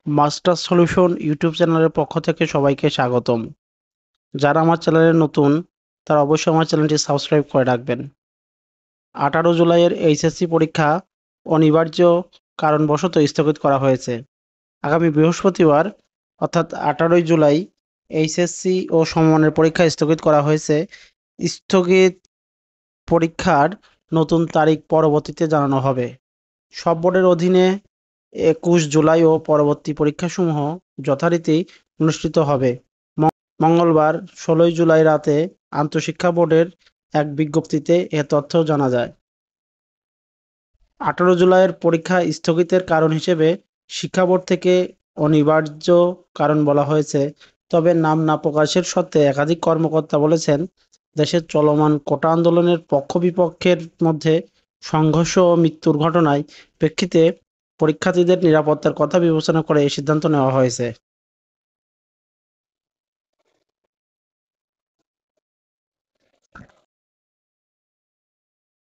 Master solution YouTube চ্যানেলের পক্ষ থেকে সবাইকে স্বাগতম। যারা আমার চ্যানেলে নতুন তারা অবশ্যই আমার চ্যানেলটি সাবস্ক্রাইব করে রাখবেন। 18 জুলাইয়ের এইচএসসি পরীক্ষা অনিবার্য কারণবশত স্থগিত করা হয়েছে। আগামী বৃহস্পতিবার অর্থাৎ 18 জুলাই এইচএসসি ও সমমানের পরীক্ষা স্থগিত করা হয়েছে। স্থগিত পরীক্ষার নতুন তারিখ পরবর্তীতে জানানো হবে। সব বোর্ডের অধীনে 21 জুলাই ও পরবর্তী পরীক্ষাসমূহ যথারীতি অনুষ্ঠিত হবে। মঙ্গলবার 16 জুলাই রাতে আন্তঃশিক্ষা বোর্ডের এক বিজ্ঞপ্তিতে এ তথ্য জানা যায়। 18 জুলাইয়ের পরীক্ষা স্থগিতের কারণ হিসেবে শিক্ষা বোর্ড থেকে অনিবার্য কারণ বলা হয়েছে। তবে নাম না প্রকাশের শর্তে একাধিক কর্মকর্তা বলেছেন, দেশের চলমান কোটা আন্দোলনের পক্ষ-বিপক্ষের মধ্যে সংঘর্ষ ও মৃত্যুর ঘটনায় প্রেক্ষিতে পরীক্ষার্থীদের নিরাপত্তার কথা বিবেচনা করে এই সিদ্ধান্ত নেওয়া হয়েছে।